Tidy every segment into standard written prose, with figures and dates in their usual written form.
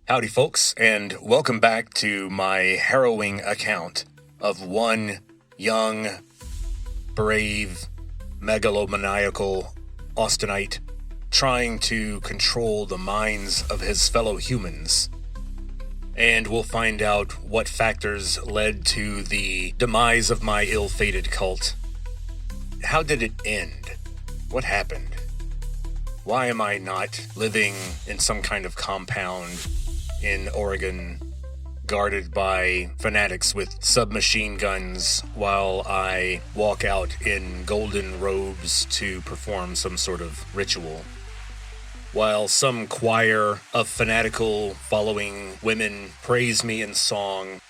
Howdy, folks, and welcome back to my harrowing account of one young, brave, megalomaniacal Austinite trying to control the minds of his fellow humans. And we'll find out what factors led to the demise of my ill-fated cult. How did it end? What happened? Why am I not living in some kind of compound in Oregon, guarded by fanatics with submachine guns while I walk out in golden robes to perform some sort of ritual? While some choir of fanatical following women praise me in song,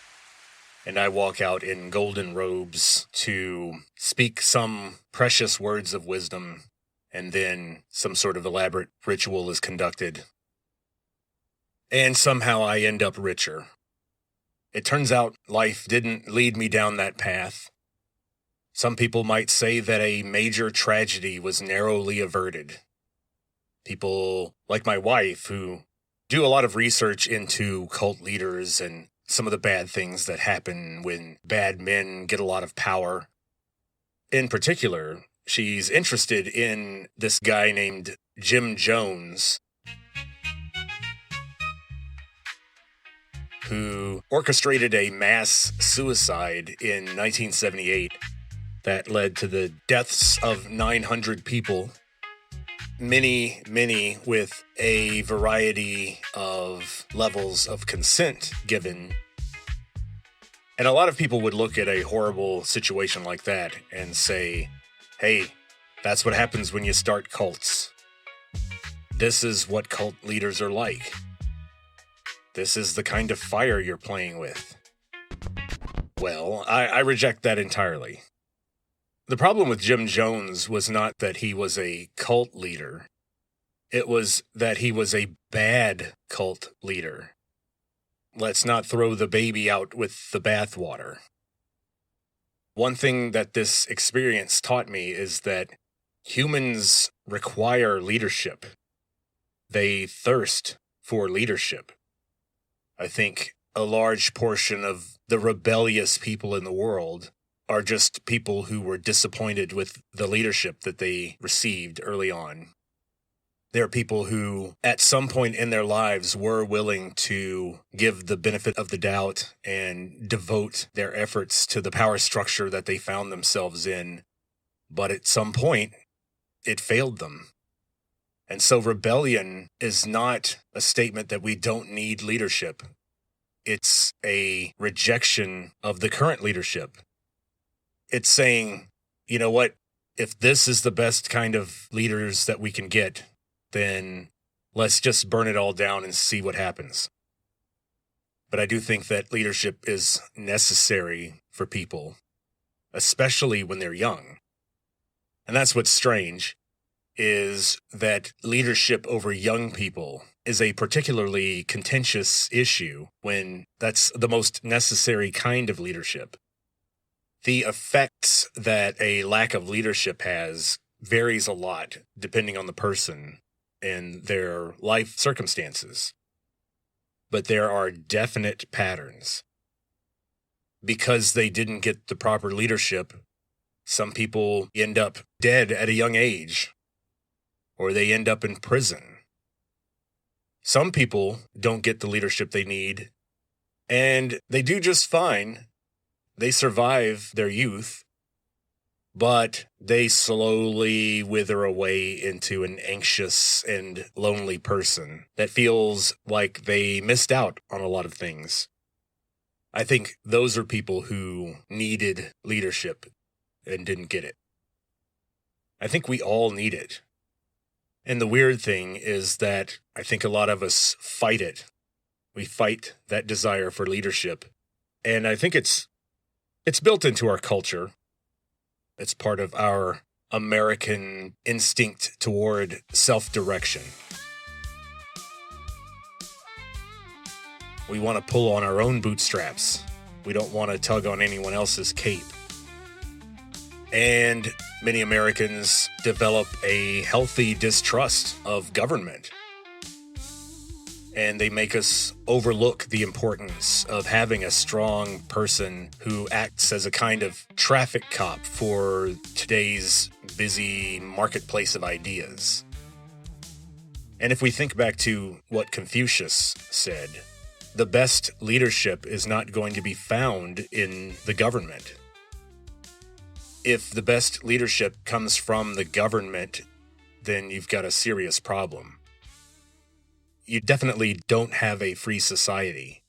and I walk out in golden robes to speak some precious words of wisdom, and then some sort of elaborate ritual is conducted. And somehow I end up richer. It turns out life didn't lead me down that path. Some people might say that a major tragedy was narrowly averted. People like my wife, who do a lot of research into cult leaders and some of the bad things that happen when bad men get a lot of power. In particular, she's interested in this guy named Jim Jones, who orchestrated a mass suicide in 1978 that led to the deaths of 900 people, many with a variety of levels of consent given. And a lot of people would look at a horrible situation like that and say, hey, that's what happens when you start cults. This is what cult leaders are like. This is the kind of fire you're playing with. Well, I reject that entirely. The problem with Jim Jones was not that he was a cult leader. It was that he was a bad cult leader. Let's not throw the baby out with the bathwater. One thing that this experience taught me is that humans require leadership. They thirst for leadership. I think a large portion of the rebellious people in the world are just people who were disappointed with the leadership that they received early on. There are people who, at some point in their lives, were willing to give the benefit of the doubt and devote their efforts to the power structure that they found themselves in. But at some point, it failed them. And so rebellion is not a statement that we don't need leadership. It's a rejection of the current leadership. It's saying, you know what, if this is the best kind of leaders that we can get, then let's just burn it all down and see what happens. But I do think that leadership is necessary for people, especially when they're young. And that's what's strange, is that leadership over young people is a particularly contentious issue when that's the most necessary kind of leadership. The effects that a lack of leadership has varies a lot depending on the person and their life circumstances. But there are definite patterns. Because they didn't get the proper leadership, some people end up dead at a young age, or they end up in prison. Some people don't get the leadership they need, and they do just fine. They survive their youth, but they slowly wither away into an anxious and lonely person that feels like they missed out on a lot of things. I think those are people who needed leadership and didn't get it. I think we all need it. And the weird thing is that I think a lot of us fight it. We fight that desire for leadership. And I think it's built into our culture. It's part of our American instinct toward self-direction. We want to pull on our own bootstraps. We don't want to tug on anyone else's cape. And many Americans develop a healthy distrust of government. and they make us overlook the importance of having a strong person who acts as a kind of traffic cop for today's busy marketplace of ideas. And if we think back to what Confucius said, the best leadership is not going to be found in the government. If the best leadership comes from the government, then you've got a serious problem. You definitely don't have a free society.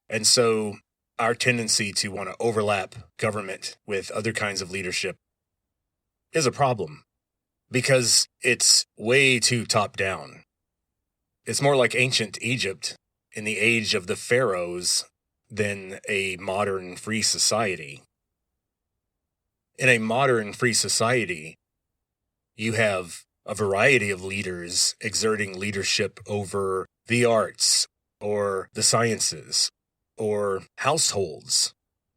And so our tendency to want to overlap government with other kinds of leadership is a problem because it's way too top down. It's more like ancient Egypt in the age of the pharaohs than a modern free society. In a modern free society, you have a variety of leaders exerting leadership over the arts or the sciences or households,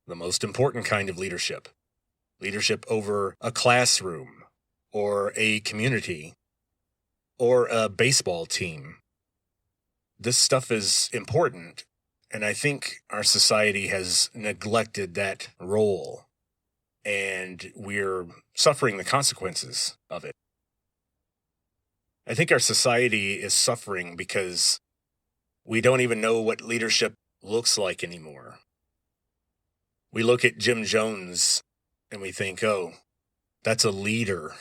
the most important kind of leadership. Leadership over a classroom or a community or a baseball team. This stuff is important, and I think our society has neglected that role, and we're suffering the consequences of it. I think our society is suffering because we don't even know what leadership looks like anymore. We look at Jim Jones and we think, oh, that's a leader.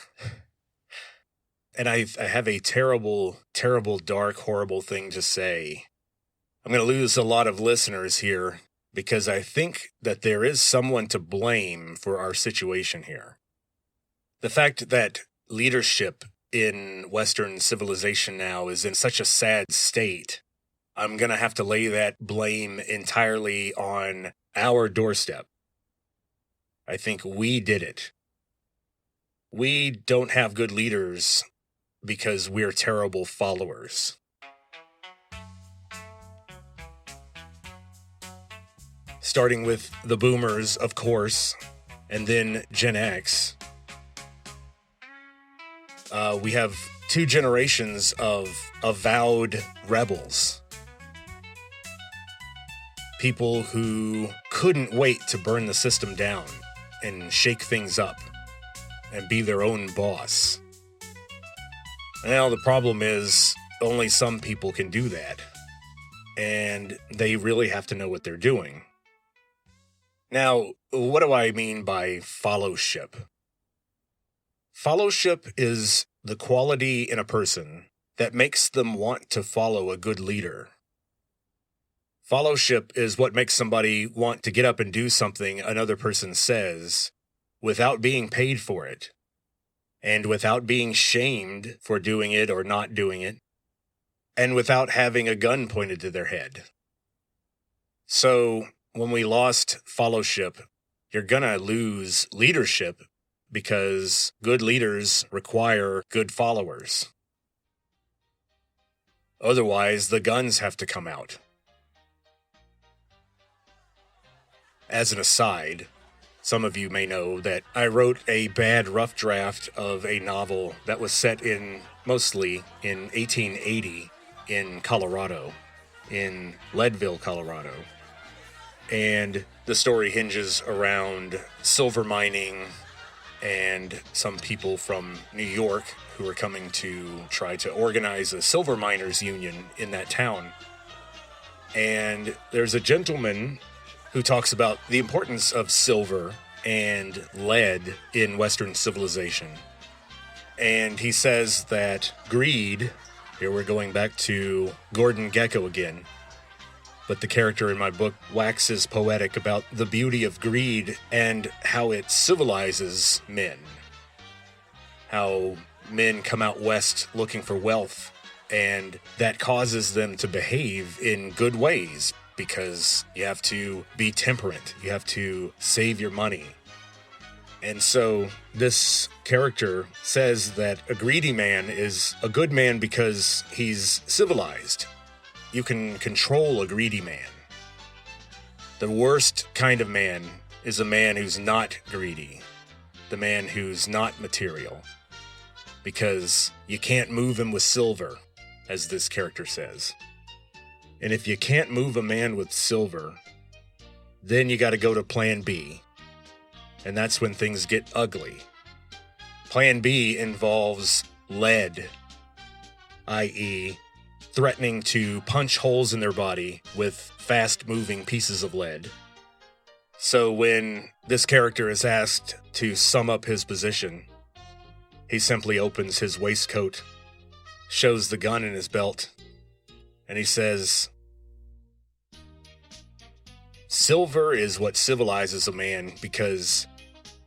And I have a terrible, terrible, dark, horrible thing to say. I'm going to lose a lot of listeners here because I think that there is someone to blame for our situation here. The fact that leadership in Western civilization now is in such a sad state, I'm going to have to lay that blame entirely on our doorstep. I think we did it. We don't have good leaders because we're terrible followers. Starting with the boomers, of course, and then Gen X. We have 2 generations of avowed rebels. People who couldn't wait to burn the system down and shake things up and be their own boss. Now, the problem is only some people can do that, and they really have to know what they're doing. Now, what do I mean by followship? Followship is the quality in a person that makes them want to follow a good leader. Followship is what makes somebody want to get up and do something another person says without being paid for it and without being shamed for doing it or not doing it and without having a gun pointed to their head. So when we lost followship, you're gonna lose leadership because good leaders require good followers. Otherwise, the guns have to come out. As an aside, some of you may know that I wrote a bad rough draft of a novel that was set mostly in 1880 in Colorado, in Leadville, Colorado. And the story hinges around silver mining and some people from New York who are coming to try to organize a silver miners union in that town. And there's a gentleman who talks about the importance of silver and lead in Western civilization. And he says that greed, here we're going back to Gordon Gekko again, but the character in my book waxes poetic about the beauty of greed and how it civilizes men. How men come out west looking for wealth, and that causes them to behave in good ways because you have to be temperate, you have to save your money. And so this character says that a greedy man is a good man because he's civilized. You can control a greedy man. The worst kind of man is a man who's not greedy, the man who's not material, because you can't move him with silver. as this character says. And if you can't move a man with silver, then you got to go to plan B. And that's when things get ugly. Plan B involves lead, i.e., threatening to punch holes in their body with fast-moving pieces of lead. So when this character is asked to sum up his position, he simply opens his waistcoat, shows the gun in his belt, and he says, "Silver is what civilizes a man, because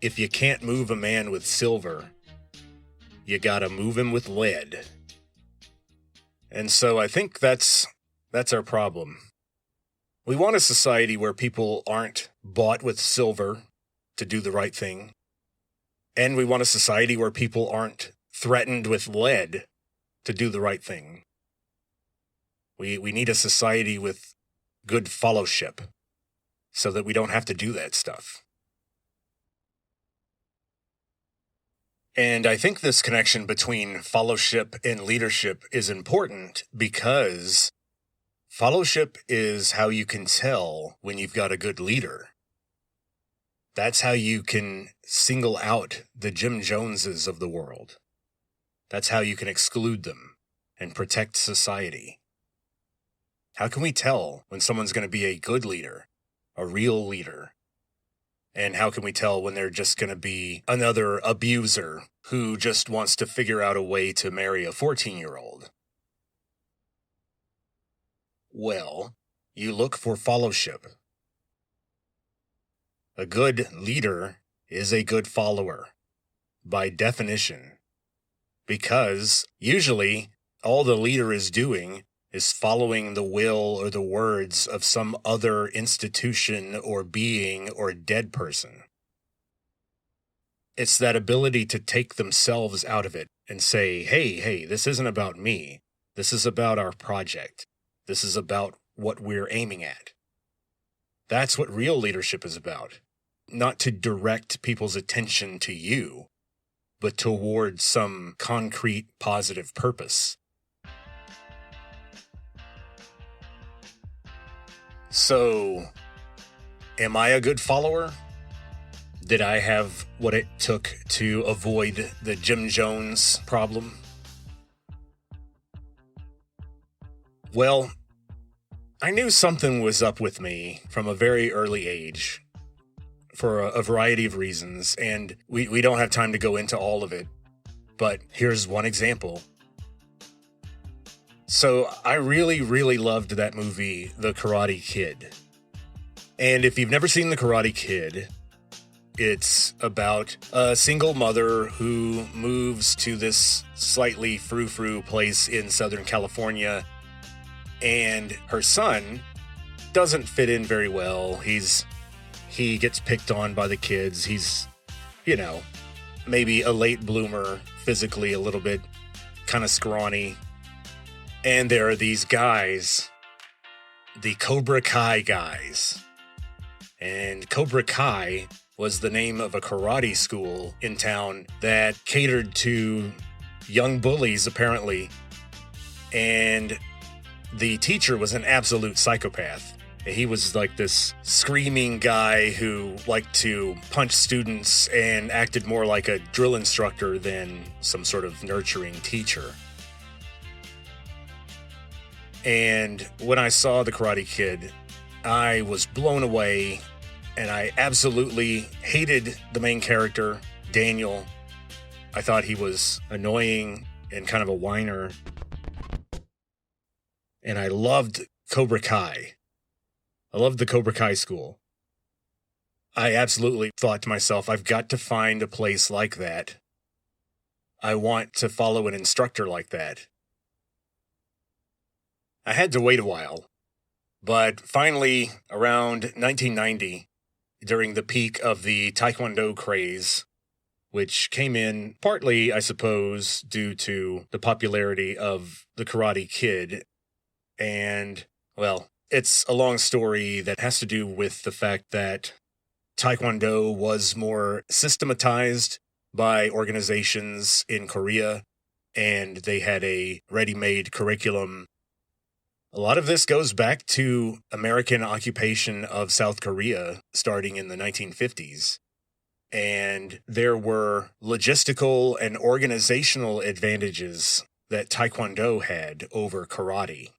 if you can't move a man with silver, you gotta move him with lead." And so I think that's our problem. We want a society where people aren't bought with silver to do the right thing. And we want a society where people aren't threatened with lead to do the right thing. We need a society with good fellowship so that we don't have to do that stuff. And I think this connection between fellowship and leadership is important because fellowship is how you can tell when you've got a good leader. That's how you can single out the Jim Joneses of the world. That's how you can exclude them and protect society. How can we tell when someone's going to be a good leader, a real leader? And how can we tell when they're just going to be another abuser who just wants to figure out a way to marry a 14-year-old? Well, you look for fellowship. A good leader is a good follower, by definition, because usually all the leader is doing is following the will or the words of some other institution or being or dead person. It's that ability to take themselves out of it and say, hey, this isn't about me. This is about our project. This is about what we're aiming at. That's what real leadership is about. Not to direct people's attention to you, but toward some concrete, positive purpose. So, am I a good follower? Did I have what it took to avoid the Jim Jones problem? Well, I knew something was up with me from a very early age for a variety of reasons, and we don't have time to go into all of it, but here's one example. So I really, really loved that movie, The Karate Kid. And if you've never seen The Karate Kid, it's about a single mother who moves to this slightly frou-frou place in Southern California, and her son doesn't fit in very well. He gets picked on by the kids. He's, maybe a late bloomer, physically a little bit, kind of scrawny. And there are these guys, the Cobra Kai guys. And Cobra Kai was the name of a karate school in town that catered to young bullies, apparently. And the teacher was an absolute psychopath. He was like this screaming guy who liked to punch students and acted more like a drill instructor than some sort of nurturing teacher. And when I saw The Karate Kid, I was blown away, and I absolutely hated the main character, Daniel. I thought he was annoying and kind of a whiner. And I loved Cobra Kai. I loved the Cobra Kai school. I absolutely thought to myself, I've got to find a place like that. I want to follow an instructor like that. I had to wait a while, but finally, around 1990, during the peak of the Taekwondo craze, which came in partly, I suppose, due to the popularity of The Karate Kid, and, well, it's a long story that has to do with the fact that Taekwondo was more systematized by organizations in Korea, and they had a ready-made curriculum. A lot of this goes back to American occupation of South Korea starting in the 1950s. And there were logistical and organizational advantages that Taekwondo had over karate,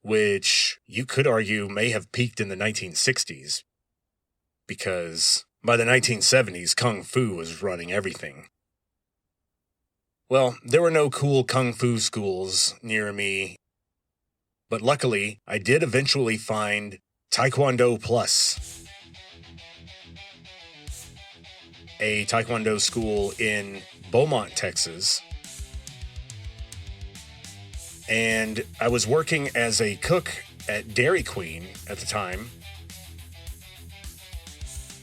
which you could argue may have peaked in the 1960s, because by the 1970s, Kung Fu was running everything. Well, there were no cool Kung Fu schools near me, but luckily, I did eventually find Taekwondo Plus, a Taekwondo school in Beaumont, Texas. And I was working as a cook at Dairy Queen at the time.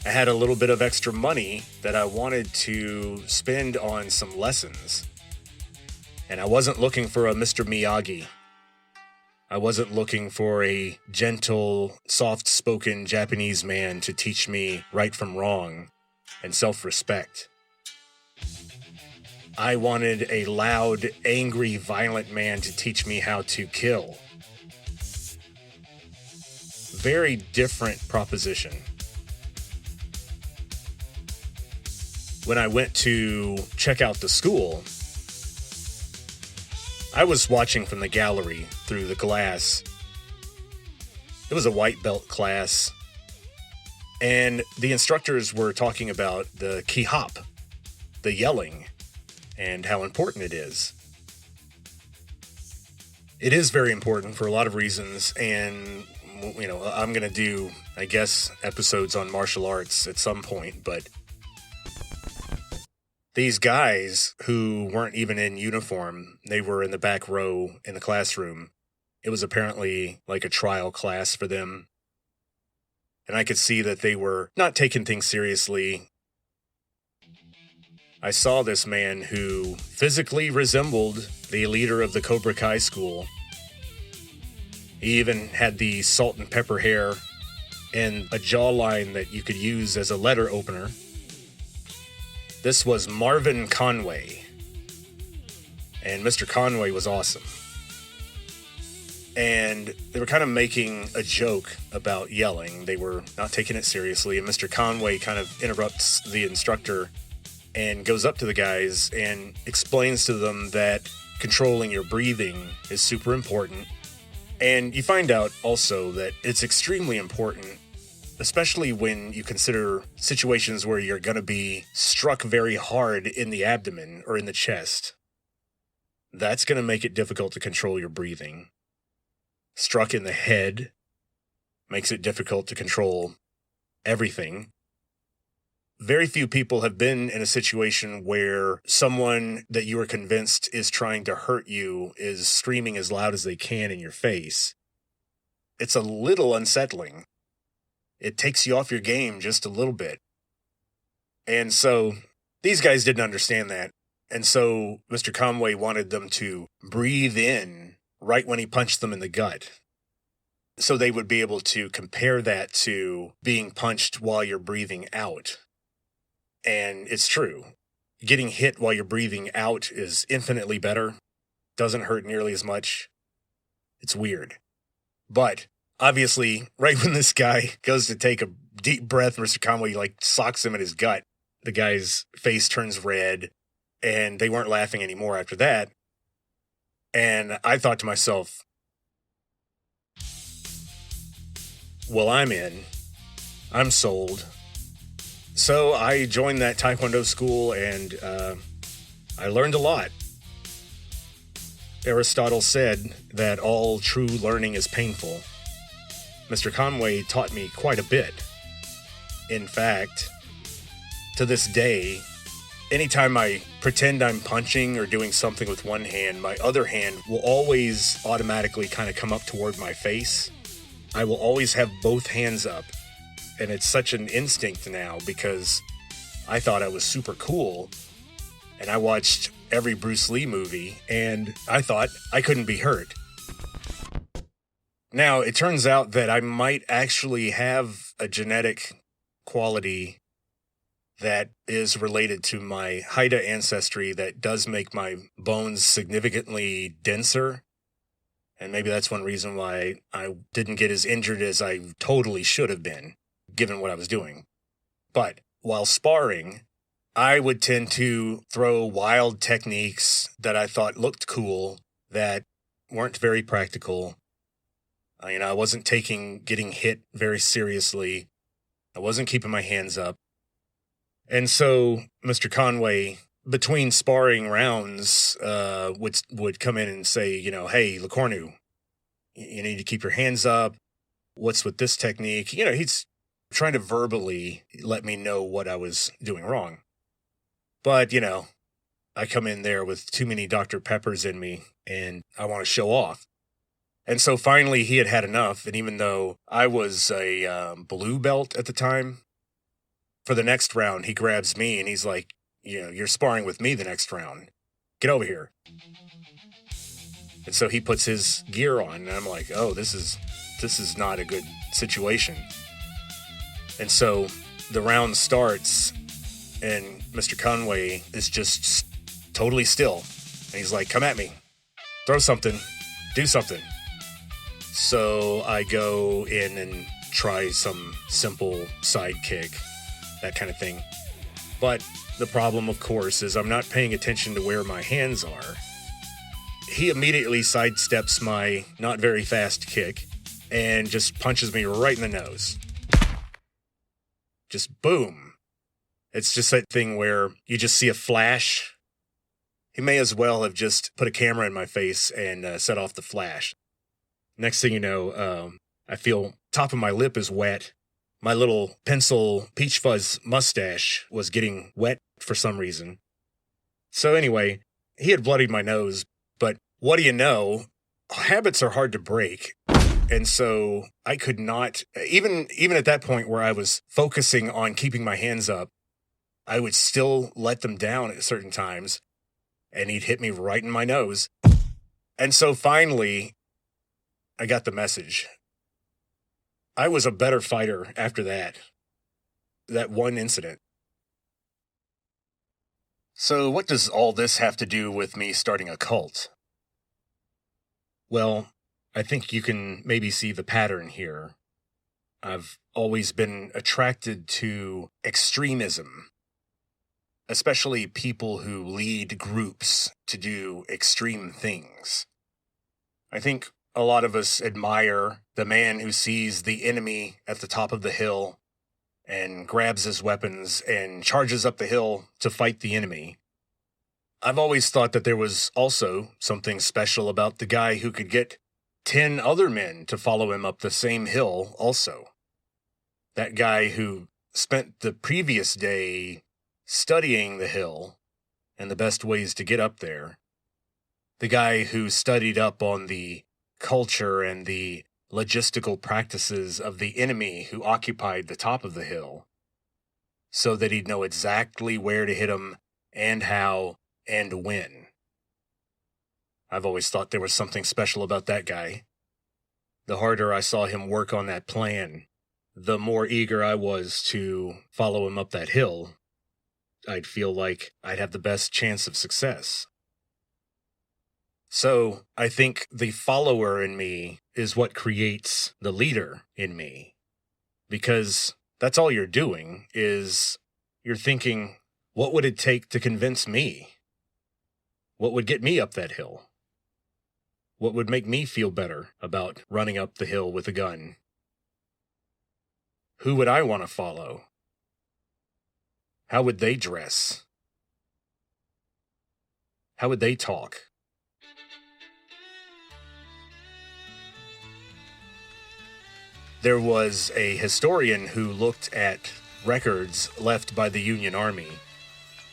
I had a little bit of extra money that I wanted to spend on some lessons. And I wasn't looking for a Mr. Miyagi. I wasn't looking for a gentle, soft-spoken Japanese man to teach me right from wrong and self-respect. I wanted a loud, angry, violent man to teach me how to kill. Very different proposition. When I went to check out the school, I was watching from the gallery through the glass. It was a white belt class, and the instructors were talking about the ki-hop, the yelling, and how important it is. It is very important for a lot of reasons, and, I'm going to do, I guess, episodes on martial arts at some point, but these guys who weren't even in uniform, they were in the back row in the classroom. It was apparently like a trial class for them. And I could see that they were not taking things seriously. I saw this man who physically resembled the leader of the Cobra Kai school. He even had the salt and pepper hair and a jawline that you could use as a letter opener. This was Marvin Conway, and Mr. Conway was awesome. And they were kind of making a joke about yelling. They were not taking it seriously, and Mr. Conway kind of interrupts the instructor and goes up to the guys and explains to them that controlling your breathing is super important. And you find out also that it's extremely important, especially when you consider situations where you're going to be struck very hard in the abdomen or in the chest. That's going to make it difficult to control your breathing. Struck in the head makes it difficult to control everything. Very few people have been in a situation where someone that you are convinced is trying to hurt you is screaming as loud as they can in your face. It's a little unsettling. It takes you off your game just a little bit. And so these guys didn't understand that. And so Mr. Conway wanted them to breathe in right when he punched them in the gut. So they would be able to compare that to being punched while you're breathing out. And it's true. Getting hit while you're breathing out is infinitely better. Doesn't hurt nearly as much. It's weird. But obviously, right when this guy goes to take a deep breath, Mr. Conway socks him in his gut. The guy's face turns red, and they weren't laughing anymore after that. And I thought to myself, well, I'm in. I'm sold. So I joined that Taekwondo school, and I learned a lot. Aristotle said that all true learning is painful. Mr. Conway taught me quite a bit. In fact, to this day, anytime I pretend I'm punching or doing something with one hand, my other hand will always automatically kind of come up toward my face. I will always have both hands up. And it's such an instinct now because I thought I was super cool. And I watched every Bruce Lee movie, and I thought I couldn't be hurt. Now, it turns out that I might actually have a genetic quality that is related to my Haida ancestry that does make my bones significantly denser. And maybe that's one reason why I didn't get as injured as I totally should have been, given what I was doing. But while sparring, I would tend to throw wild techniques that I thought looked cool that weren't very practical. I wasn't taking getting hit very seriously. I wasn't keeping my hands up. And so Mr. Conway, between sparring rounds, would come in and say, hey, Lecornu, you need to keep your hands up. What's with this technique? He's trying to verbally let me know what I was doing wrong. But, I come in there with too many Dr. Peppers in me, and I want to show off. And so finally he had enough, and even though I was a blue belt at the time, for the next round, he grabs me and he's like, you're sparring with me the next round. Get over here. And so he puts his gear on, and I'm like, oh, this is not a good situation. And so the round starts, and Mr. Conway is just totally still. And he's like, come at me. Throw something. Do something. So I go in and try some simple side kick, that kind of thing. But the problem, of course, is I'm not paying attention to where my hands are. He immediately sidesteps my not very fast kick and just punches me right in the nose. Just boom. It's just that thing where you just see a flash. He may as well have just put a camera in my face and set off the flash. Next thing you know, I feel top of my lip is wet. My little pencil peach fuzz mustache was getting wet for some reason. So anyway, he had bloodied my nose, but what do you know? Habits are hard to break. And so I could not, even at that point where I was focusing on keeping my hands up, I would still let them down at certain times, and he'd hit me right in my nose. And so finally, I got the message. I was a better fighter after that one incident. So what does all this have to do with me starting a cult? Well, I think you can maybe see the pattern here. I've always been attracted to extremism, especially people who lead groups to do extreme things. I think a lot of us admire the man who sees the enemy at the top of the hill and grabs his weapons and charges up the hill to fight the enemy. I've always thought that there was also something special about the guy who could get 10 other men to follow him up the same hill also. That guy who spent the previous day studying the hill and the best ways to get up there. The guy who studied up on the culture and the logistical practices of the enemy who occupied the top of the hill, so that he'd know exactly where to hit him and how and when. I've always thought there was something special about that guy. The harder I saw him work on that plan, the more eager I was to follow him up that hill. I'd feel like I'd have the best chance of success. So I think the follower in me is what creates the leader in me. Because that's all you're doing is you're thinking, what would it take to convince me? What would get me up that hill? What would make me feel better about running up the hill with a gun? Who would I want to follow? How would they dress? How would they talk? There was a historian who looked at records left by the Union Army,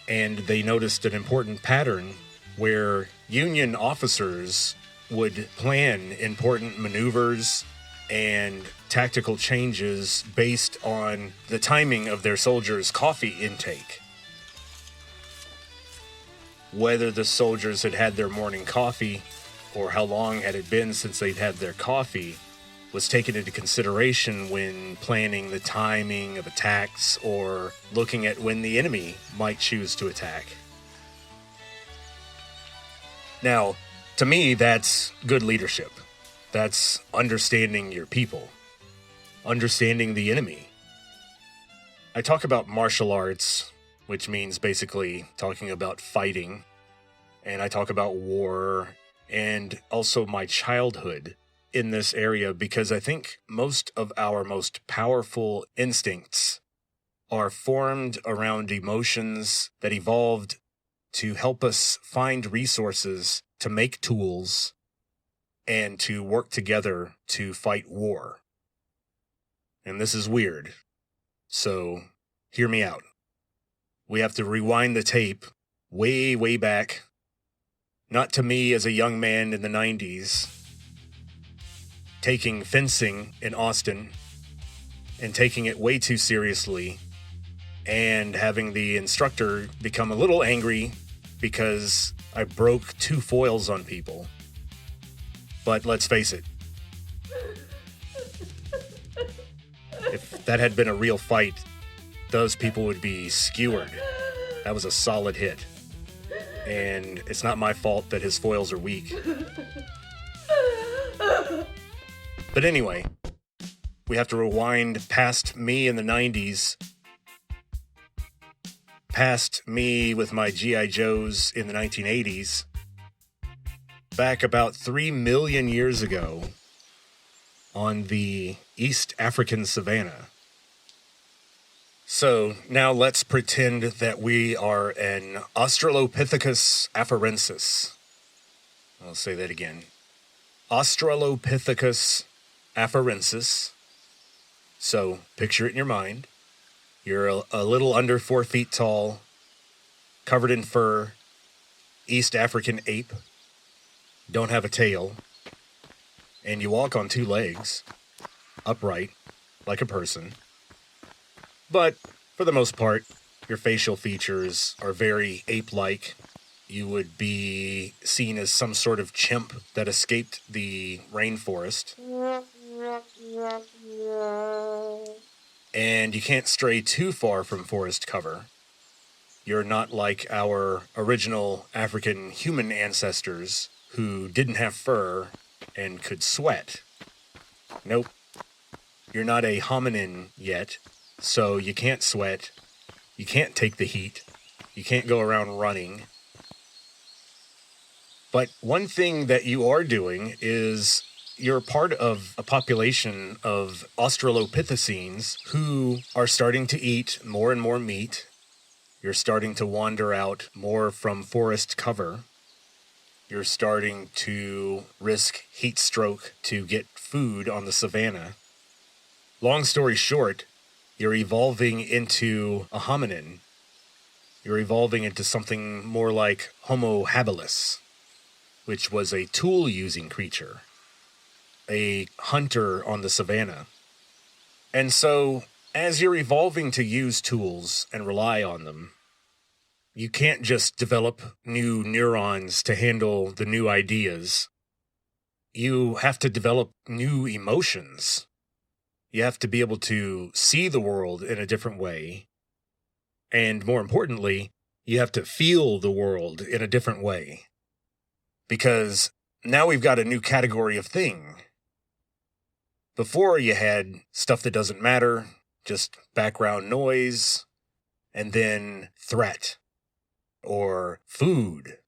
and they noticed an important pattern where Union officers would plan important maneuvers and tactical changes based on the timing of their soldiers' coffee intake. Whether the soldiers had had their morning coffee or how long had it been since they'd had their coffee was taken into consideration when planning the timing of attacks or looking at when the enemy might choose to attack. Now, to me, that's good leadership. That's understanding your people, understanding the enemy. I talk about martial arts, which means basically talking about fighting, and I talk about war and also my childhood in this area because I think most of our most powerful instincts are formed around emotions that evolved to help us find resources to make tools and to work together to fight war. And this is weird, so hear me out. We have to rewind the tape way, way back, not to me as a young man in the 90s, taking fencing in Austin and taking it way too seriously and having the instructor become a little angry because I broke 2 foils on people. But let's face it, if that had been a real fight, those people would be skewered. That was a solid hit. And it's not my fault that his foils are weak. But anyway, we have to rewind past me in the 90s, past me with my G.I. Joes in the 1980s, back about 3 million years ago on the East African savanna. So now let's pretend that we are an Australopithecus afarensis. I'll say that again. Australopithecus afarensis. So picture it in your mind. You're a little under 4 feet tall, covered in fur, East African ape, don't have a tail, and you walk on 2 legs, upright, like a person. But for the most part, your facial features are very ape-like. You would be seen as some sort of chimp that escaped the rainforest. And you can't stray too far from forest cover. You're not like our original African human ancestors who didn't have fur and could sweat. Nope. You're not a hominin yet, so you can't sweat. You can't take the heat. You can't go around running. But one thing that you are doing is you're part of a population of Australopithecines who are starting to eat more and more meat. You're starting to wander out more from forest cover. You're starting to risk heat stroke to get food on the savanna. Long story short, you're evolving into a hominin. You're evolving into something more like Homo habilis, which was a tool-using creature, a hunter on the savanna. And so, as you're evolving to use tools and rely on them, you can't just develop new neurons to handle the new ideas. You have to develop new emotions. You have to be able to see the world in a different way. And more importantly, you have to feel the world in a different way. Because now we've got a new category of thing. Before you had stuff that doesn't matter, just background noise, and then threat, or food,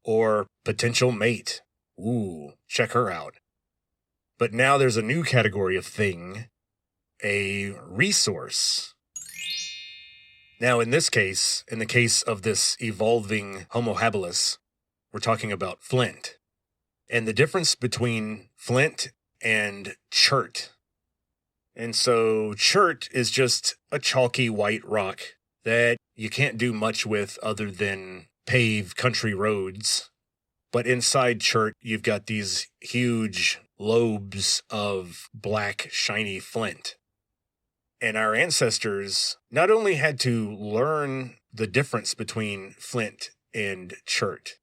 or potential mate. Ooh, check her out. But now there's a new category of thing, a resource. Now in this case, in the case of this evolving Homo habilis, we're talking about flint. And the difference between flint and chert. And so chert is just a chalky white rock that you can't do much with other than pave country roads. But inside chert, you've got these huge lobes of black, shiny flint. And our ancestors not only had to learn the difference between flint and chert,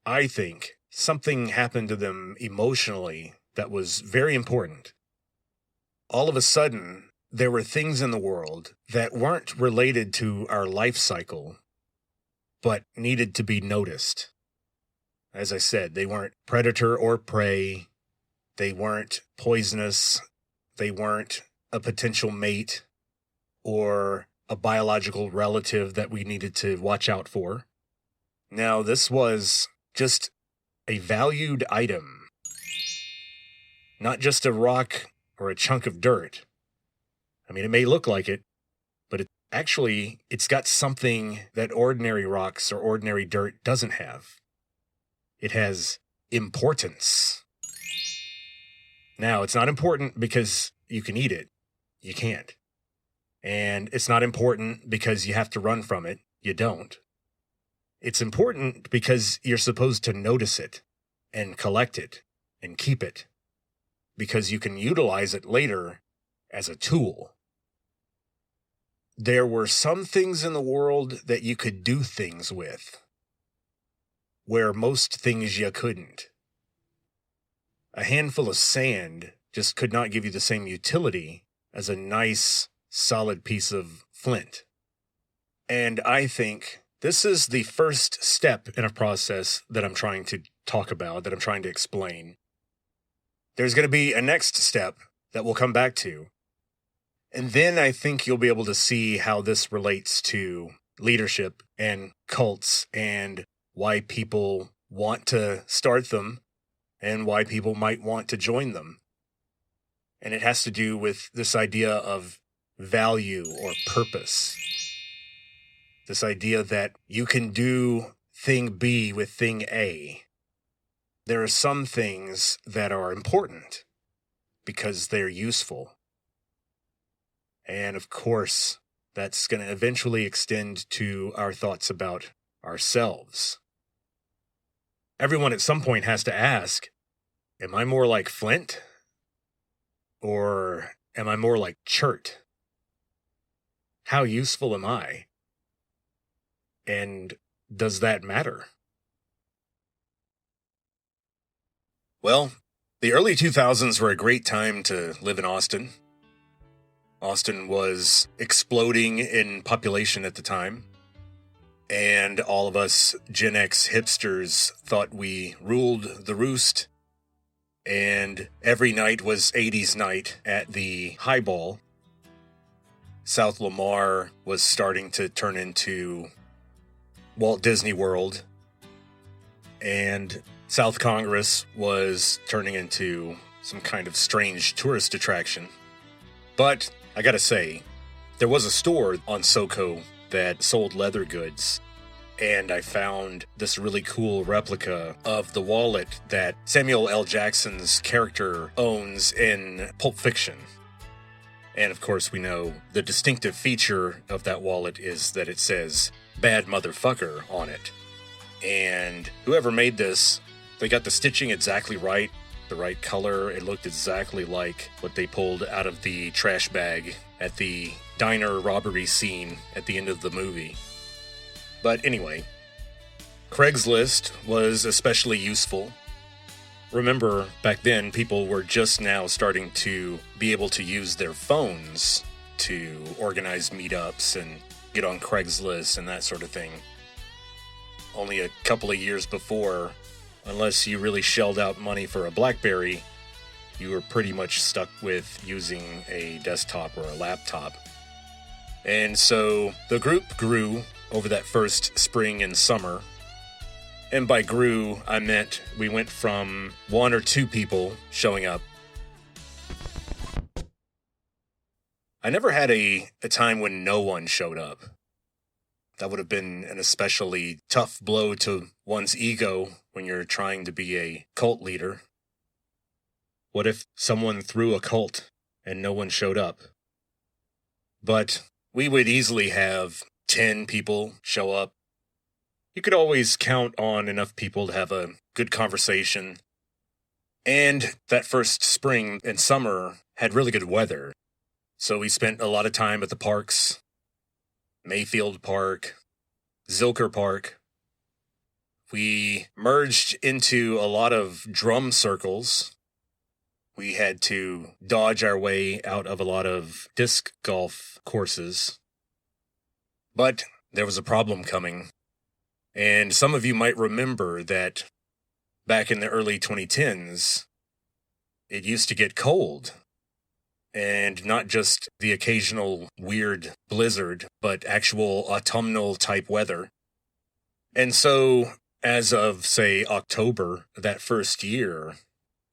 I think something happened to them emotionally that was very important. All of a sudden, there were things in the world that weren't related to our life cycle, but needed to be noticed. As I said, they weren't predator or prey. They weren't poisonous. They weren't a potential mate or a biological relative that we needed to watch out for. Now, this was just a valued item, not just a rock or a chunk of dirt. I mean, it may look like it, but it's got something that ordinary rocks or ordinary dirt doesn't have. It has importance. Now, it's not important because you can eat it. You can't. And it's not important because you have to run from it. You don't. It's important because you're supposed to notice it and collect it and keep it, because you can utilize it later as a tool. There were some things in the world that you could do things with, where most things you couldn't. A handful of sand just could not give you the same utility as a nice, solid piece of flint. And I think this is the first step in a process that I'm trying to talk about, that I'm trying to explain. There's going to be a next step that we'll come back to. And then I think you'll be able to see how this relates to leadership and cults and why people want to start them and why people might want to join them. And it has to do with this idea of value or purpose. This idea that you can do thing B with thing A. There are some things that are important because they're useful. And of course, that's going to eventually extend to our thoughts about ourselves. Everyone at some point has to ask, am I more like Flint? Or am I more like Chert? How useful am I? And does that matter? Well, the early 2000s were a great time to live in Austin. Austin was exploding in population at the time, and all of us Gen X hipsters thought we ruled the roost, and every night was 80s night at the Highball. South Lamar was starting to turn into Walt Disney World, and South Congress was turning into some kind of strange tourist attraction. But I gotta say, there was a store on SoCo that sold leather goods, and I found this really cool replica of the wallet that Samuel L. Jackson's character owns in Pulp Fiction. And of course, we know the distinctive feature of that wallet is that it says "Bad Motherfucker" on it. And whoever made this, they got the stitching exactly right, the right color. It looked exactly like what they pulled out of the trash bag at the diner robbery scene at the end of the movie. But anyway, Craigslist was especially useful. Remember, back then, people were just now starting to be able to use their phones to organize meetups and get on Craigslist and that sort of thing. Only a couple of years before, unless you really shelled out money for a BlackBerry, you were pretty much stuck with using a desktop or a laptop. And so the group grew over that first spring and summer. And by grew, I meant we went from 1 or 2 people showing up. I never had a time when no one showed up. That would have been an especially tough blow to one's ego when you're trying to be a cult leader. What if someone threw a cult and no one showed up? But we would easily have 10 people show up. You could always count on enough people to have a good conversation. And that first spring and summer had really good weather. So we spent a lot of time at the parks. Mayfield Park, Zilker Park. We merged into a lot of drum circles. We had to dodge our way out of a lot of disc golf courses. But there was a problem coming. And some of you might remember that back in the early 2010s, it used to get cold. And not just the occasional weird blizzard, but actual autumnal type weather. And so, as of, say, October that first year,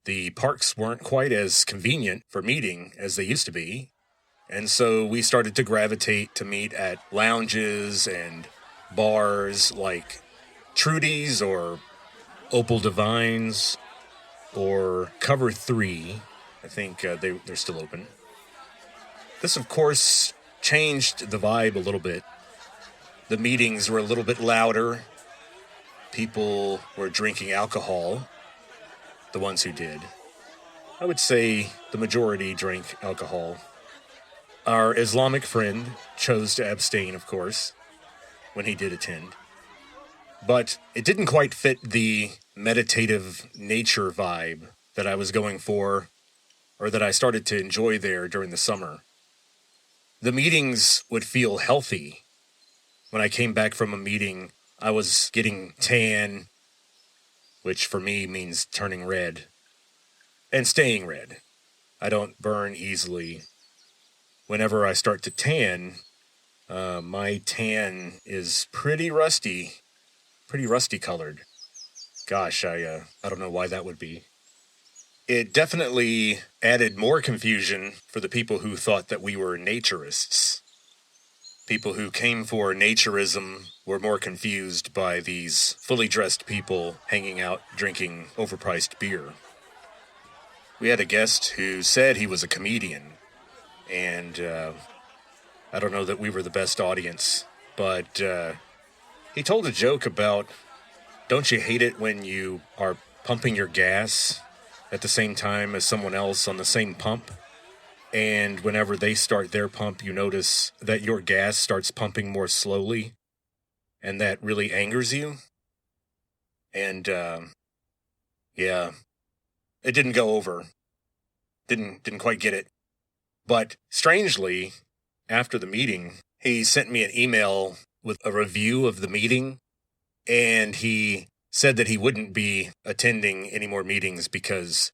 the parks weren't quite as convenient for meeting as they used to be. And so we started to gravitate to meet at lounges and bars like Trudy's or Opal Divines or Cover 3. I think they're still open. This, of course, changed the vibe a little bit. The meetings were a little bit louder. People were drinking alcohol. The ones who did. I would say the majority drank alcohol. Our Islamic friend chose to abstain, of course, when he did attend. But it didn't quite fit the meditative nature vibe that I was going for, or that I started to enjoy there during the summer. The meetings would feel healthy. When I came back from a meeting, I was getting tan, which for me means turning red, and staying red. I don't burn easily. Whenever I start to tan, my tan is pretty rusty colored. Gosh, I don't know why that would be. It definitely added more confusion for the people who thought that we were naturists. People who came for naturism were more confused by these fully dressed people hanging out drinking overpriced beer. We had a guest who said he was a comedian, and I don't know that we were the best audience, but he told a joke about, don't you hate it when you are pumping your gas at the same time as someone else on the same pump? And whenever they start their pump, you notice that your gas starts pumping more slowly, and that really angers you. And, yeah, it didn't go over. Didn't quite get it. But strangely, after the meeting, he sent me an email with a review of the meeting, and he said that he wouldn't be attending any more meetings because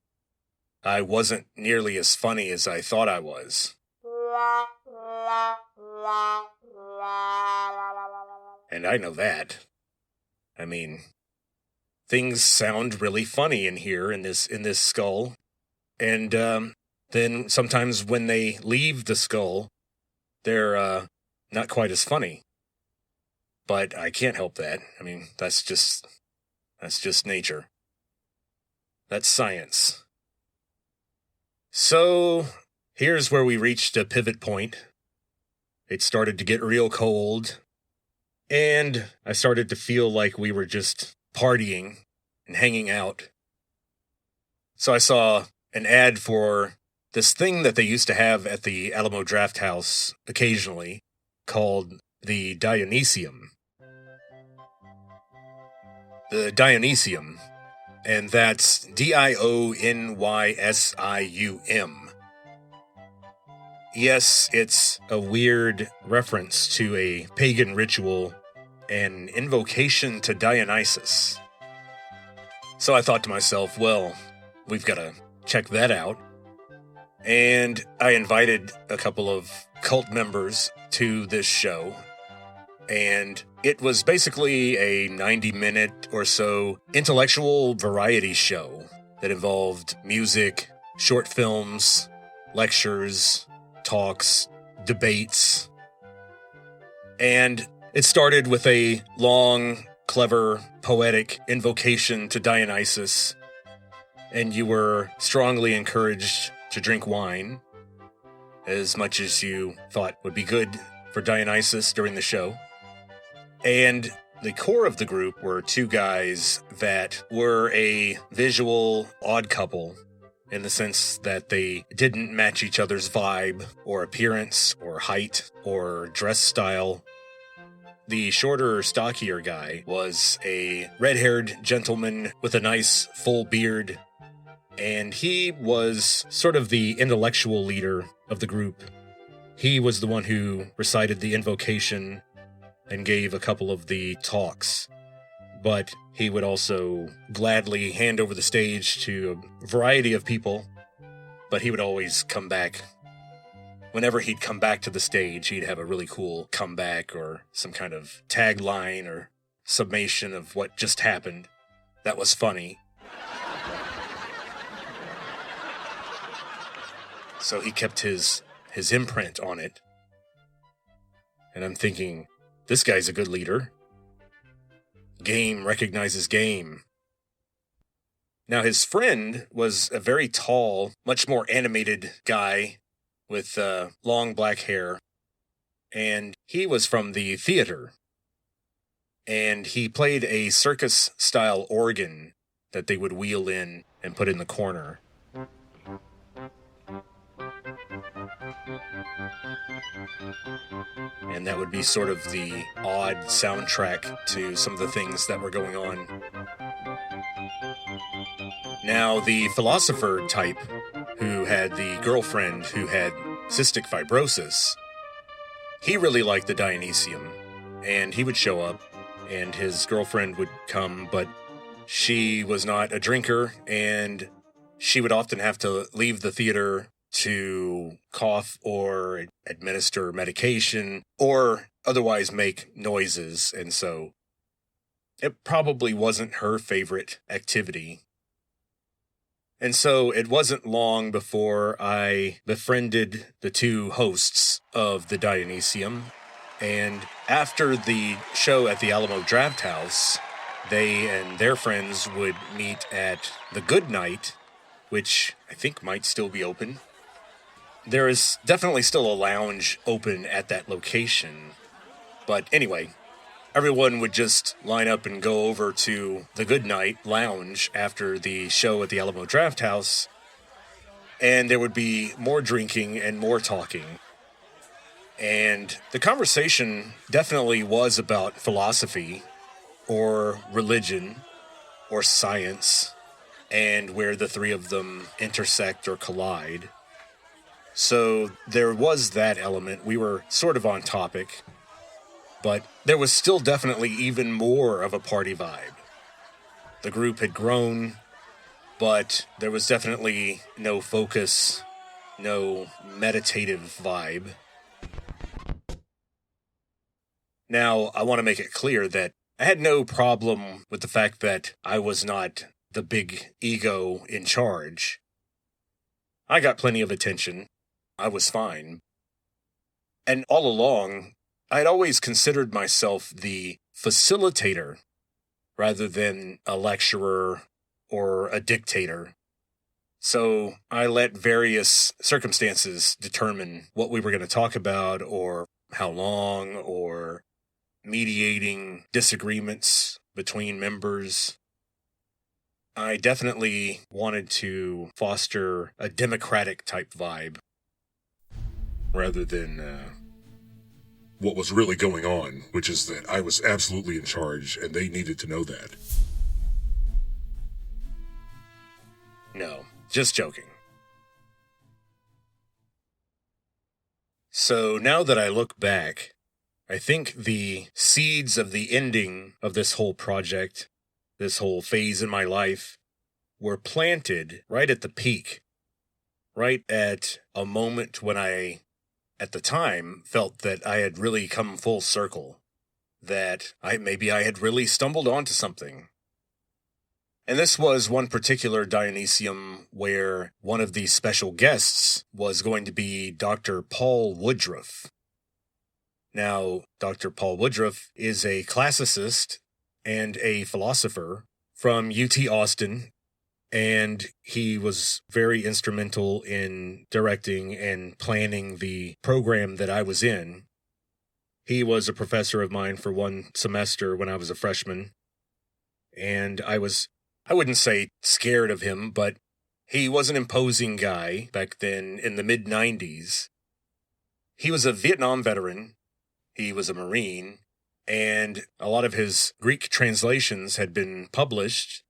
I wasn't nearly as funny as I thought I was. And I know that. I mean, things sound really funny in here in this skull. And then sometimes when they leave the skull, they're not quite as funny. But I can't help that. I mean, that's just nature. That's science. So, here's where we reached a pivot point. It started to get real cold, and I started to feel like we were just partying and hanging out. So I saw an ad for this thing that they used to have at the Alamo Draft House occasionally, called the Dionysium. The Dionysium, and that's Dionysium. Yes, it's a weird reference to a pagan ritual, an invocation to Dionysus. So I thought to myself, well, we've got to check that out. And I invited a couple of cult members to this show. And it was basically a 90-minute or so intellectual variety show that involved music, short films, lectures, talks, debates. And it started with a long, clever, poetic invocation to Dionysus. And you were strongly encouraged to drink wine, as much as you thought would be good for Dionysus during the show. And the core of the group were two guys that were a visual odd couple in the sense that they didn't match each other's vibe or appearance or height or dress style. The shorter, stockier guy was a red-haired gentleman with a nice full beard, And he was sort of the intellectual leader of the group. He was the one who recited the invocation and gave a couple of the talks. But he would also gladly hand over the stage to a variety of people, but he would always come back. Whenever he'd come back to the stage, he'd have a really cool comeback or some kind of tagline or summation of what just happened that was funny. So he kept his imprint on it. And I'm thinking, this guy's a good leader. Game recognizes game. Now his friend was a very tall, much more animated guy with long black hair. And he was from the theater. And he played a circus-style organ that they would wheel in and put in the corner. And that would be sort of the odd soundtrack to some of the things that were going on. Now, the philosopher type, who had the girlfriend who had cystic fibrosis, he really liked the Dionysium, and he would show up, and his girlfriend would come, but she was not a drinker, and she would often have to leave the theater to cough or administer medication or otherwise make noises, and so it probably wasn't her favorite activity. And so it wasn't long before I befriended the two hosts of the Dionysium, and after the show at the Alamo Draft House, they and their friends would meet at the Good Night, which I think might still be open. There is definitely still a lounge open at that location. But anyway, everyone would just line up and go over to the Good Night Lounge after the show at the Alamo Draft House, and there would be more drinking and more talking. And the conversation definitely was about philosophy or religion or science and where the three of them intersect or collide. So there was that element. We were sort of on topic, but there was still definitely even more of a party vibe. The group had grown, but there was definitely no focus, no meditative vibe. Now, I want to make it clear that I had no problem with the fact that I was not the big ego in charge. I got plenty of attention. I was fine. And all along, I'd always considered myself the facilitator rather than a lecturer or a dictator. So I let various circumstances determine what we were going to talk about or how long or mediating disagreements between members. I definitely wanted to foster a democratic type vibe rather than what was really going on, which is that I was absolutely in charge and they needed to know that. No, just joking. So now that I look back, I think the seeds of the ending of this whole project, this whole phase in my life, were planted right at the peak, right at a moment when I, at the time, felt that I had really come full circle, that maybe I had really stumbled onto something. And this was one particular Dionysium where one of the special guests was going to be Dr. Paul Woodruff. Now, Dr. Paul Woodruff is a classicist and a philosopher from UT Austin, and he was very instrumental in directing and planning the program that I was in. He was a professor of mine for one semester when I was a freshman, and I wouldn't say scared of him, but he was an imposing guy back then in the mid-90s. He was a Vietnam veteran, he was a Marine, and a lot of his Greek translations had been published.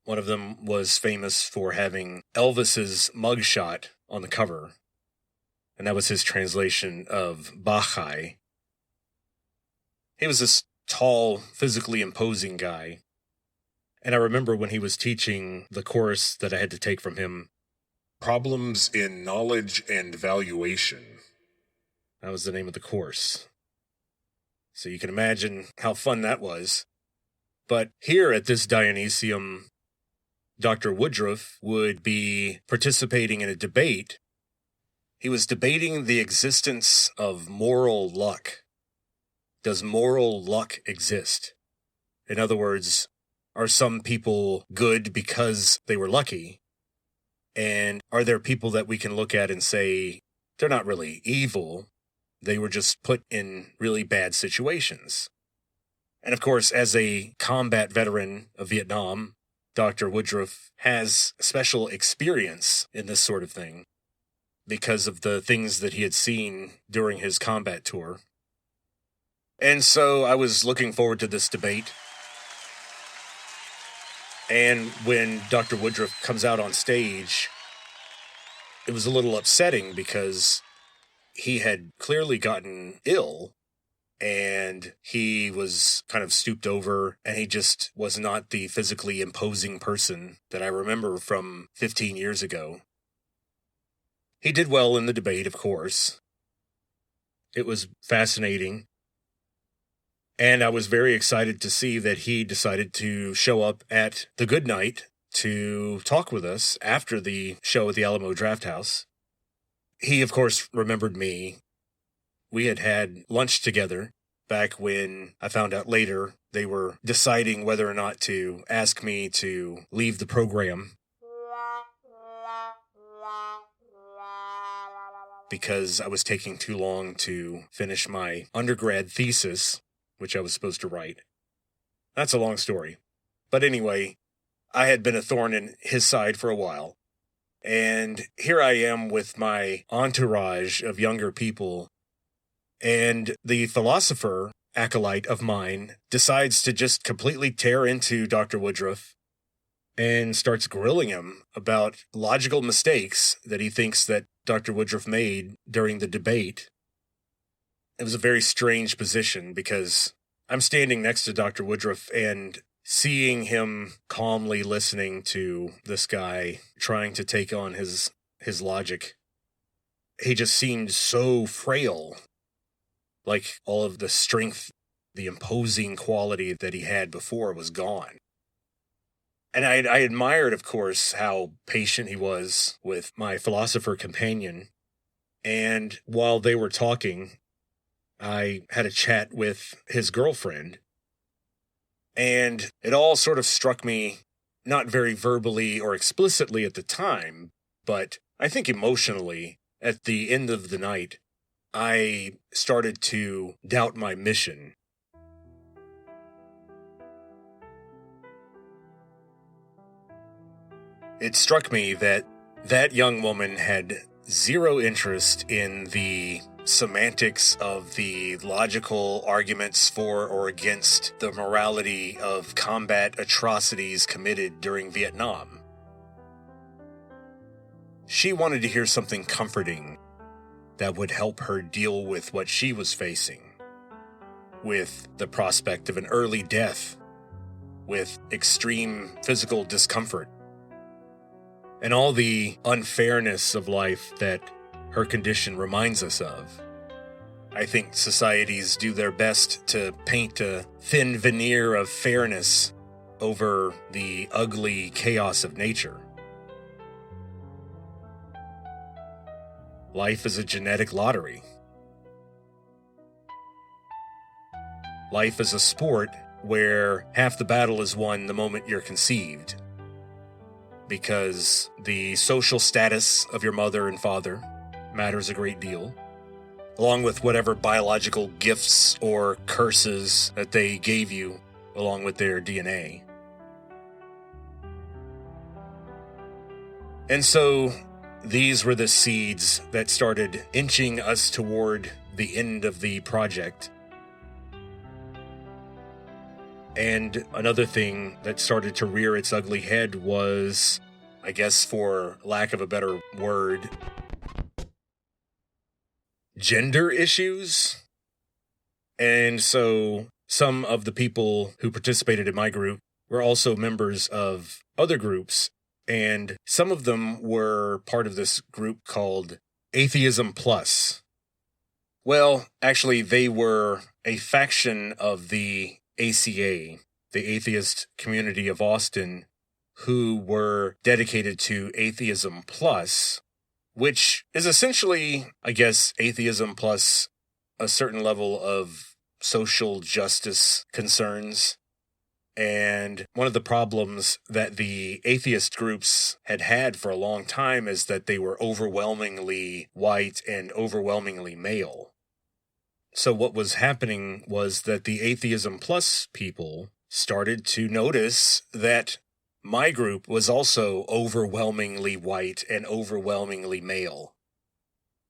One of them was famous for having Elvis's mugshot on the cover, and that was his translation of Bacchae. He was this tall, physically imposing guy, and I remember when he was teaching the course that I had to take from him, Problems in Knowledge and Valuation. That was the name of the course. So you can imagine how fun that was. But here at this Dionysium, Dr. Woodruff would be participating in a debate. He was debating the existence of moral luck. Does moral luck exist? In other words, are some people good because they were lucky? And are there people that we can look at and say, they're not really evil, they were just put in really bad situations? And of course, as a combat veteran of Vietnam, Dr. Woodruff has special experience in this sort of thing because of the things that he had seen during his combat tour. And so I was looking forward to this debate. And when Dr. Woodruff comes out on stage, it was a little upsetting because he had clearly gotten ill and he was kind of stooped over and he just was not the physically imposing person that I remember from 15 years ago. He did well in the debate, of course. It was fascinating. And I was very excited to see that he decided to show up at the good night to talk with us after the show at the Alamo Drafthouse. He, of course, remembered me. We had had lunch together back when I found out later they were deciding whether or not to ask me to leave the program because I was taking too long to finish my undergrad thesis, which I was supposed to write. That's a long story. But anyway, I had been a thorn in his side for a while. And here I am with my entourage of younger people. And the philosopher acolyte of mine decides to just completely tear into Dr. Woodruff and starts grilling him about logical mistakes that he thinks that Dr. Woodruff made during the debate. It was a very strange position because I'm standing next to Dr. Woodruff and seeing him calmly listening to this guy trying to take on his logic. He just seemed so frail. Like all of the strength, the imposing quality that he had before was gone. And I admired, of course, how patient he was with my philosopher companion. And while they were talking, I had a chat with his girlfriend. And it all sort of struck me, not very verbally or explicitly at the time, but I think emotionally, at the end of the night, I started to doubt my mission. It struck me that that young woman had zero interest in the semantics of the logical arguments for or against the morality of combat atrocities committed during Vietnam. She wanted to hear something comforting that would help her deal with what she was facing, with the prospect of an early death, with extreme physical discomfort, and all the unfairness of life that her condition reminds us of. I think societies do their best to paint a thin veneer of fairness over the ugly chaos of nature. Life is a genetic lottery. Life is a sport where half the battle is won the moment you're conceived, because the social status of your mother and father matters a great deal, along with whatever biological gifts or curses that they gave you along with their DNA. And so these were the seeds that started inching us toward the end of the project. And another thing that started to rear its ugly head was, I guess for lack of a better word, gender issues. And so some of the people who participated in my group were also members of other groups, and some of them were part of this group called Atheism Plus. Well, actually, they were a faction of the ACA, the Atheist Community of Austin, who were dedicated to Atheism Plus, which is essentially, I guess, atheism plus a certain level of social justice concerns. And one of the problems that the atheist groups had for a long time is that they were overwhelmingly white and overwhelmingly male. So what was happening was that the Atheism Plus people started to notice that my group was also overwhelmingly white and overwhelmingly male.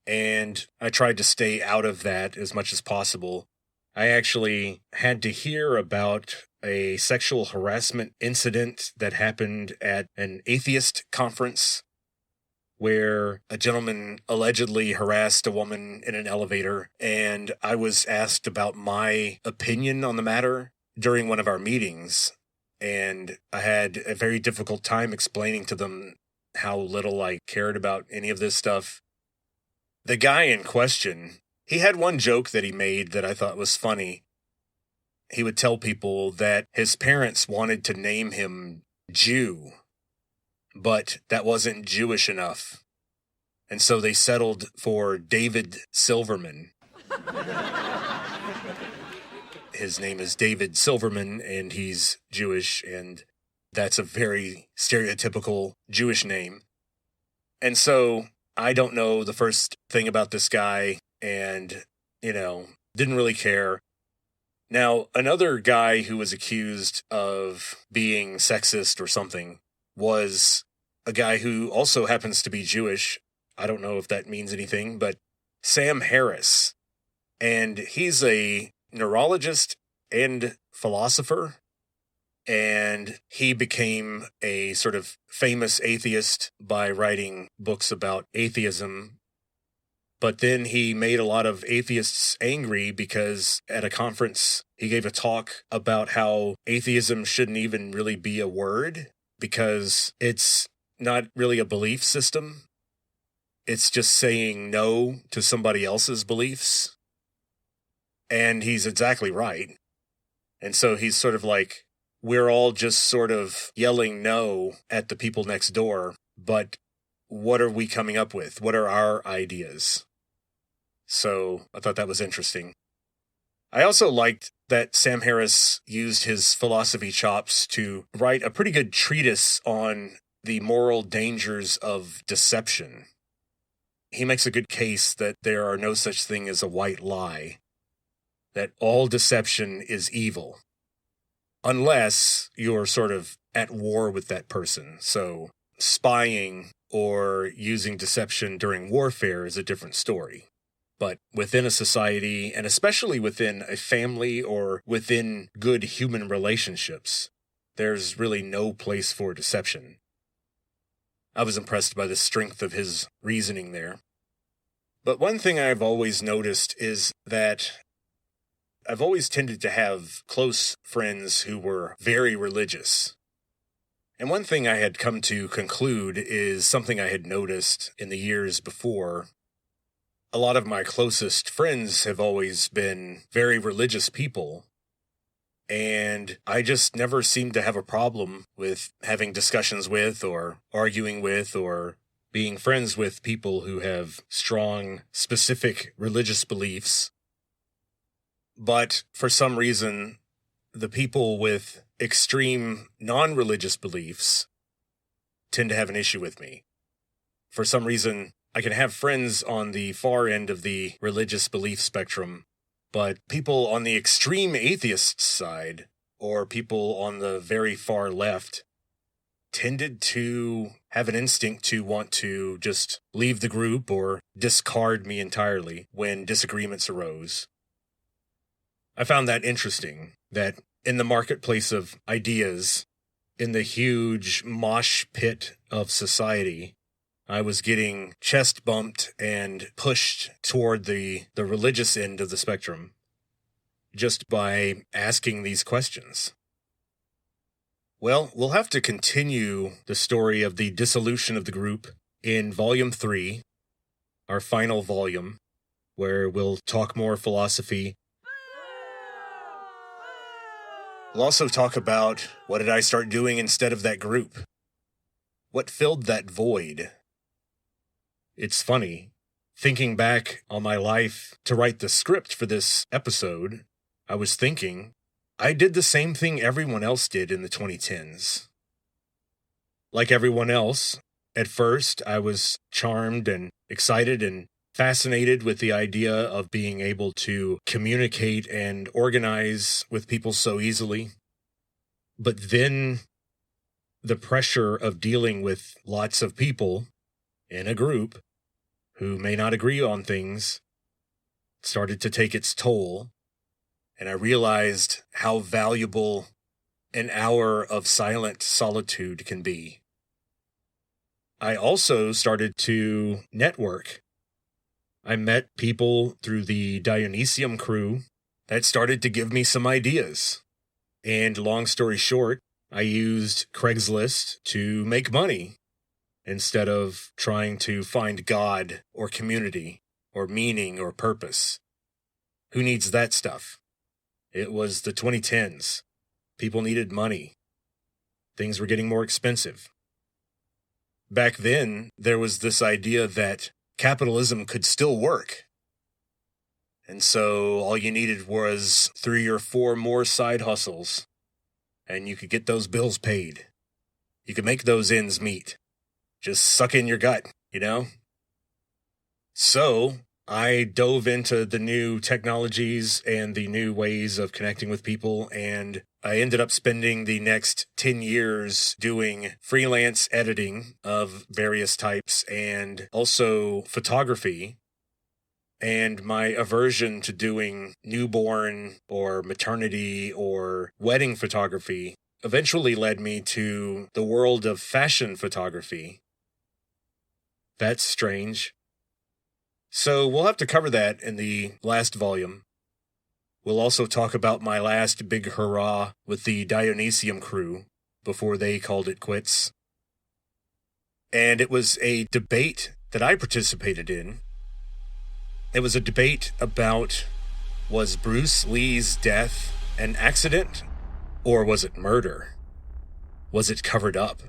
And I tried to stay out of that as much as possible. I actually had to hear about a sexual harassment incident that happened at an atheist conference where a gentleman allegedly harassed a woman in an elevator, and I was asked about my opinion on the matter during one of our meetings, and I had a very difficult time explaining to them how little I cared about any of this stuff. The guy in question, he had one joke that he made that I thought was funny. He would tell people that his parents wanted to name him Jew, but that wasn't Jewish enough. And so they settled for David Silverman. His name is David Silverman, and he's Jewish, and that's a very stereotypical Jewish name. And so I don't know the first thing about this guy, and, didn't really care. Now, another guy who was accused of being sexist or something was a guy who also happens to be Jewish. I don't know if that means anything, but Sam Harris. And he's a neurologist and philosopher. And he became a sort of famous atheist by writing books about atheism. But then he made a lot of atheists angry because at a conference, he gave a talk about how atheism shouldn't even really be a word because it's not really a belief system. It's just saying no to somebody else's beliefs. And he's exactly right. And so he's sort of like, we're all just sort of yelling no at the people next door, but what are we coming up with? What are our ideas? So I thought that was interesting. I also liked that Sam Harris used his philosophy chops to write a pretty good treatise on the moral dangers of deception. He makes a good case that there are no such thing as a white lie, that all deception is evil, unless you're sort of at war with that person. So spying or using deception during warfare is a different story. But within a society, and especially within a family or within good human relationships, there's really no place for deception. I was impressed by the strength of his reasoning there. But one thing I've always noticed is that I've always tended to have close friends who were very religious. And one thing I had come to conclude is something I had noticed in the years before. A lot of my closest friends have always been very religious people, and I just never seemed to have a problem with having discussions with or arguing with or being friends with people who have strong, specific religious beliefs. But for some reason, the people with extreme non-religious beliefs tend to have an issue with me. For some reason, I can have friends on the far end of the religious belief spectrum, but people on the extreme atheist side, or people on the very far left, tended to have an instinct to want to just leave the group or discard me entirely when disagreements arose. I found that interesting, that in the marketplace of ideas, in the huge mosh pit of society, I was getting chest bumped and pushed toward the religious end of the spectrum just by asking these questions. Well, we'll have to continue the story of the dissolution of the group in Volume 3, our final volume, where we'll talk more philosophy. We'll also talk about what did I start doing instead of that group? What filled that void? It's funny, thinking back on my life to write the script for this episode, I was thinking, I did the same thing everyone else did in the 2010s. Like everyone else, at first I was charmed and excited and fascinated with the idea of being able to communicate and organize with people so easily. But then the pressure of dealing with lots of people in a group who may not agree on things started to take its toll, and I realized how valuable an hour of silent solitude can be. I also started to network. I met people through the Dionysium crew that started to give me some ideas. And long story short, I used Craigslist to make money instead of trying to find God or community or meaning or purpose. Who needs that stuff? It was the 2010s. People needed money. Things were getting more expensive. Back then, there was this idea that capitalism could still work. And so all you needed was 3 or 4 more side hustles, and you could get those bills paid. You could make those ends meet. Just suck in your gut, you know? So I dove into the new technologies and the new ways of connecting with people, and I ended up spending the next 10 years doing freelance editing of various types and also photography. And my aversion to doing newborn or maternity or wedding photography eventually led me to the world of fashion photography. That's strange. So we'll have to cover that in the last volume. We'll also talk about my last big hurrah with the Dionysium crew before they called it quits. And it was a debate that I participated in. It was a debate about, was Bruce Lee's death an accident or was it murder? Was it covered up?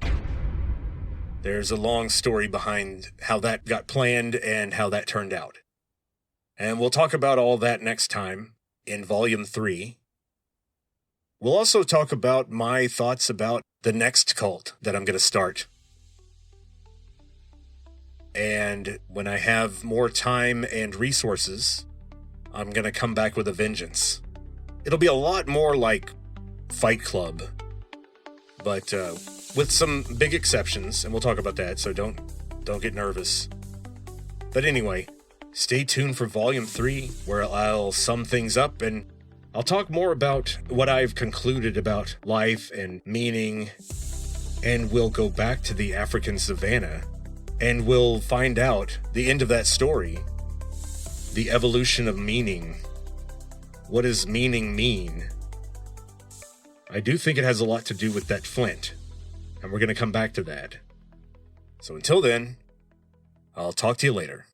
There's a long story behind how that got planned and how that turned out. And we'll talk about all that next time in Volume 3. We'll also talk about my thoughts about the next cult that I'm going to start. And when I have more time and resources, I'm going to come back with a vengeance. It'll be a lot more like Fight Club, but with some big exceptions, and we'll talk about that, so don't get nervous. But anyway, stay tuned for Volume 3, where I'll sum things up, and I'll talk more about what I've concluded about life and meaning, and we'll go back to the African savannah, and we'll find out the end of that story, the evolution of meaning. What does meaning mean? I do think it has a lot to do with that flint, and we're going to come back to that. So until then, I'll talk to you later.